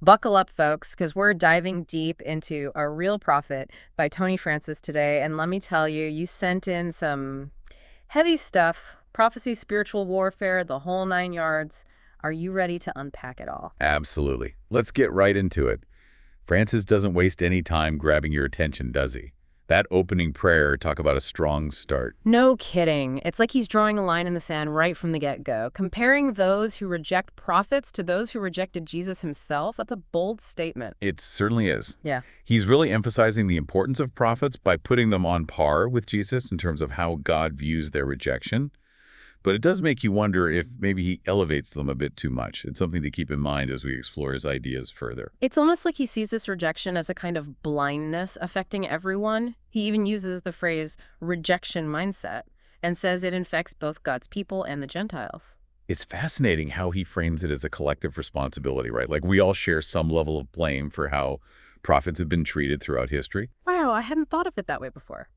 Buckle up, folks, because we're diving deep into A Real Prophet by Tony Francis today. And let me tell you, you sent in some heavy stuff, prophecy, spiritual warfare, the whole 9 yards. Are you ready to unpack it all? Absolutely. Let's get right into it. Francis doesn't waste any time grabbing your attention, does he? That opening prayer, talk about a strong start. No kidding. It's like he's drawing a line in the sand right from the get-go. Comparing those who reject prophets to those who rejected Jesus himself, that's a bold statement. It certainly is. Yeah. He's really emphasizing the importance of prophets by putting them on par with Jesus in terms of how God views their rejection. But it does make you wonder if maybe he elevates them a bit too much. It's something to keep in mind as we explore his ideas further. It's almost like he sees this rejection as a kind of blindness affecting everyone. He even uses the phrase rejection mindset and says it infects both God's people and the Gentiles. It's fascinating how he frames it as a collective responsibility, right? Like we all share some level of blame for how prophets have been treated throughout history. Wow, I hadn't thought of it that way before.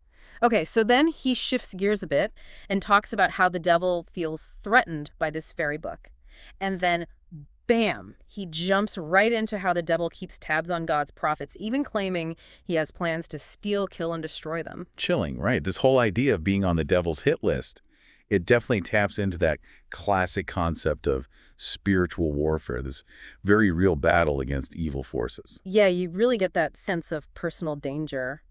Okay, so then he shifts gears a bit and talks about how the devil feels threatened by this very book. And then, bam, he jumps right into how the devil keeps tabs on God's prophets, even claiming he has plans to steal, kill, and destroy them. Chilling, right? This whole idea of being on the devil's hit list, it definitely taps into that classic concept of spiritual warfare, this very real battle against evil forces. Yeah, you really get that sense of personal danger.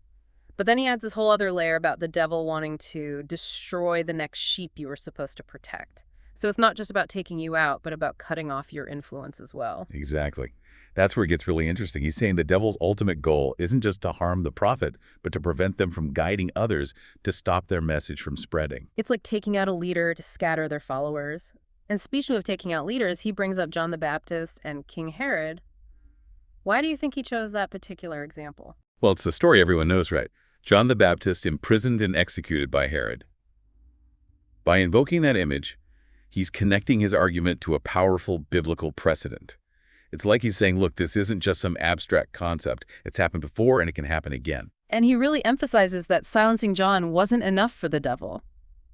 But then he adds this whole other layer about the devil wanting to destroy the next sheep you were supposed to protect. So it's not just about taking you out, but about cutting off your influence as well. Exactly. That's where it gets really interesting. He's saying the devil's ultimate goal isn't just to harm the prophet, but to prevent them from guiding others to stop their message from spreading. It's like taking out a leader to scatter their followers. And speaking of taking out leaders, he brings up John the Baptist and King Herod. Why do you think he chose that particular example? Well, it's the story everyone knows, right? John the Baptist imprisoned and executed by Herod. By invoking that image, he's connecting his argument to a powerful biblical precedent. It's like he's saying, look, this isn't just some abstract concept. It's happened before and it can happen again. And he really emphasizes that silencing John wasn't enough for the devil.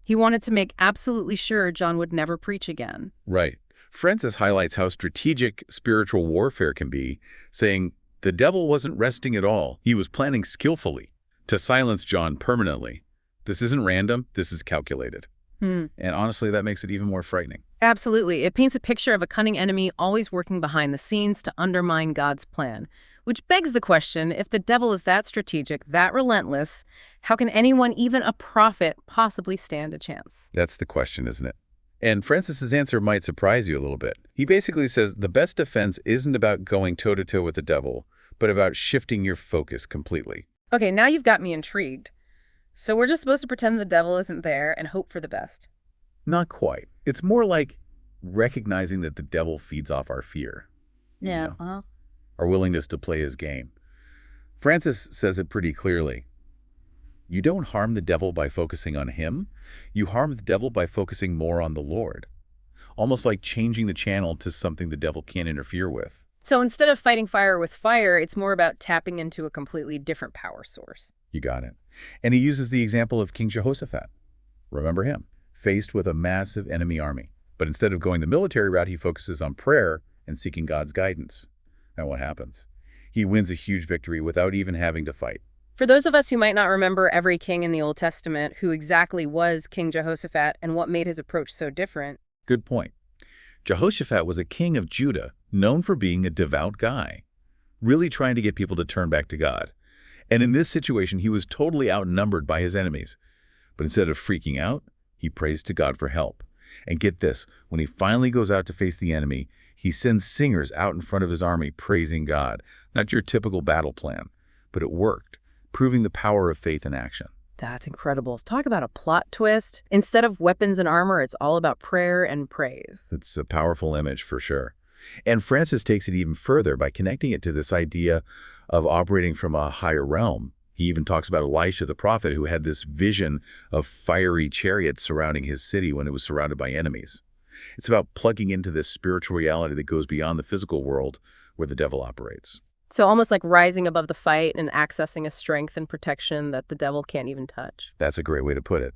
He wanted to make absolutely sure John would never preach again. Right. Francis highlights how strategic spiritual warfare can be, saying the devil wasn't resting at all. He was planning skillfully to silence John permanently. This isn't random, this is calculated. And honestly, that makes it even more frightening. Absolutely. It paints a picture of a cunning enemy always working behind the scenes to undermine God's plan. Which begs the question, if the devil is that strategic, that relentless, how can anyone, even a prophet, possibly stand a chance? That's the question, isn't it? And Francis's answer might surprise you a little bit. He basically says the best defense isn't about going toe-to-toe with the devil, but about shifting your focus completely. Okay, now you've got me intrigued. So we're just supposed to pretend the devil isn't there and hope for the best. Not quite. It's more like recognizing that the devil feeds off our fear. Yeah, Our willingness to play his game. Francis says it pretty clearly. You don't harm the devil by focusing on him. You harm the devil by focusing more on the Lord. Almost like changing the channel to something the devil can't interfere with. So instead of fighting fire with fire, it's more about tapping into a completely different power source. You got it. And he uses the example of King Jehoshaphat. Remember him, faced with a massive enemy army. But instead of going the military route, he focuses on prayer and seeking God's guidance. And what happens? He wins a huge victory without even having to fight. For those of us who might not remember every king in the Old Testament, who exactly was King Jehoshaphat and what made his approach so different? Good point. Jehoshaphat was a king of Judah, known for being a devout guy, really trying to get people to turn back to God. And in this situation, he was totally outnumbered by his enemies. But instead of freaking out, he prays to God for help. And get this, when he finally goes out to face the enemy, he sends singers out in front of his army praising God. Not your typical battle plan, but it worked, proving the power of faith in action. That's incredible. Talk about a plot twist. Instead of weapons and armor, it's all about prayer and praise. It's a powerful image for sure. And Francis takes it even further by connecting it to this idea of operating from a higher realm. He even talks about Elisha the prophet, who had this vision of fiery chariots surrounding his city when it was surrounded by enemies. It's about plugging into this spiritual reality that goes beyond the physical world where the devil operates. So almost like rising above the fight and accessing a strength and protection that the devil can't even touch. That's a great way to put it.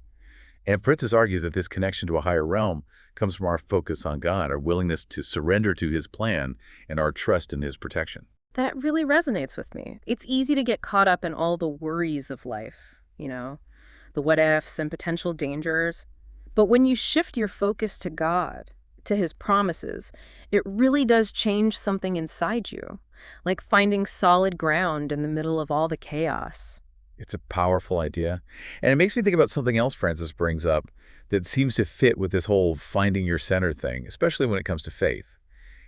And Francis argues that this connection to a higher realm comes from our focus on God, our willingness to surrender to his plan, and our trust in his protection. That really resonates with me. It's easy to get caught up in all the worries of life, the what ifs and potential dangers. But when you shift your focus to God, to his promises, it really does change something inside you, like finding solid ground in the middle of all the chaos. It's a powerful idea. And it makes me think about something else Francis brings up that seems to fit with this whole finding your center thing, especially when it comes to faith.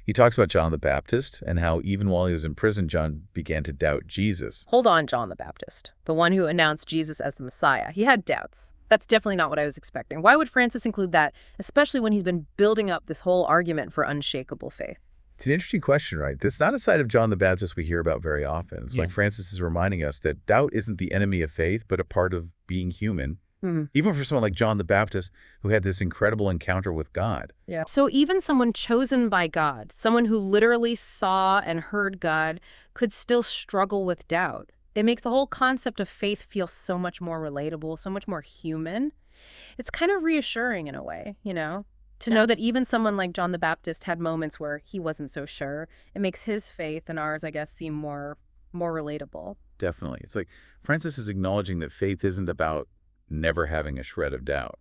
He talks about John the Baptist and how even while he was in prison, John began to doubt Jesus. Hold on, John the Baptist, the one who announced Jesus as the Messiah. He had doubts. That's definitely not what I was expecting. Why would Francis include that, especially when he's been building up this whole argument for unshakable faith? It's an interesting question, right? That's not a side of John the Baptist we hear about very often. It's like Francis is reminding us that doubt isn't the enemy of faith, but a part of being human. Even for someone like John the Baptist, who had this incredible encounter with God. Yeah. So even someone chosen by God, someone who literally saw and heard God, could still struggle with doubt. It makes the whole concept of faith feel so much more relatable, so much more human. It's kind of reassuring in a way, to know that even someone like John the Baptist had moments where he wasn't so sure. It makes his faith and ours, I guess, seem more relatable. Definitely. It's like Francis is acknowledging that faith isn't about never having a shred of doubt.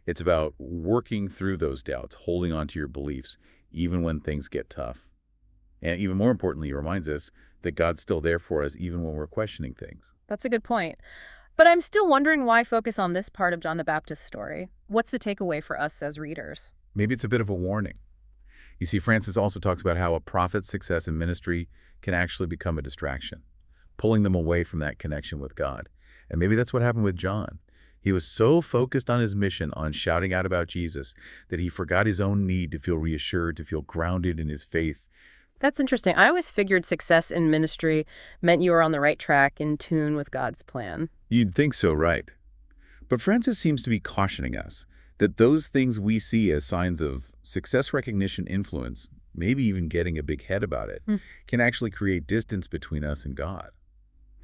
It's about working through those doubts, holding on to your beliefs, even when things get tough. And even more importantly, he reminds us that God's still there for us, even when we're questioning things. That's a good point. But I'm still wondering why focus on this part of John the Baptist's story. What's the takeaway for us as readers? Maybe it's a bit of a warning. You see, Francis also talks about how a prophet's success in ministry can actually become a distraction, pulling them away from that connection with God. And maybe that's what happened with John. He was so focused on his mission, on shouting out about Jesus, that he forgot his own need to feel reassured, to feel grounded in his faith. That's interesting. I always figured success in ministry meant you were on the right track, in tune with God's plan. You'd think so, right? But Francis seems to be cautioning us that those things we see as signs of success recognition influence, maybe even getting a big head about it, can actually create distance between us and God.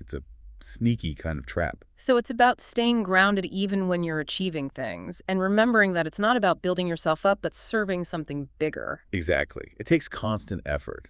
It's a sneaky kind of trap. So it's about staying grounded even when you're achieving things, and remembering that it's not about building yourself up, but serving something bigger. Exactly. It takes constant effort,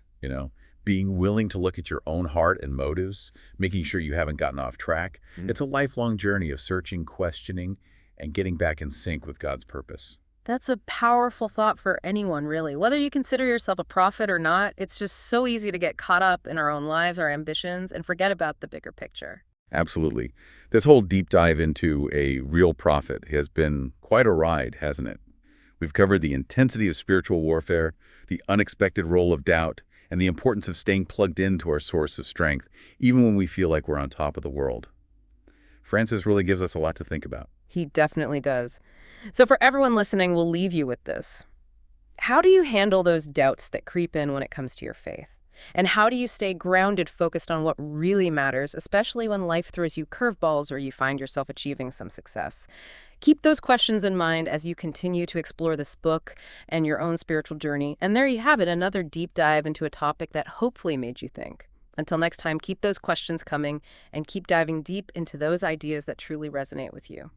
being willing to look at your own heart and motives, making sure you haven't gotten off track. It's a lifelong journey of searching, questioning, and getting back in sync with God's purpose. That's a powerful thought for anyone, really. Whether you consider yourself a prophet or not, it's just so easy to get caught up in our own lives, our ambitions, and forget about the bigger picture. Absolutely. This whole deep dive into a real prophet has been quite a ride, hasn't it? We've covered the intensity of spiritual warfare, the unexpected role of doubt, and the importance of staying plugged into our source of strength, even when we feel like we're on top of the world. Francis really gives us a lot to think about. He definitely does. So for everyone listening, we'll leave you with this. How do you handle those doubts that creep in when it comes to your faith? And how do you stay grounded, focused on what really matters, especially when life throws you curveballs or you find yourself achieving some success? Keep those questions in mind as you continue to explore this book and your own spiritual journey. And there you have it, another deep dive into a topic that hopefully made you think. Until next time, keep those questions coming and keep diving deep into those ideas that truly resonate with you.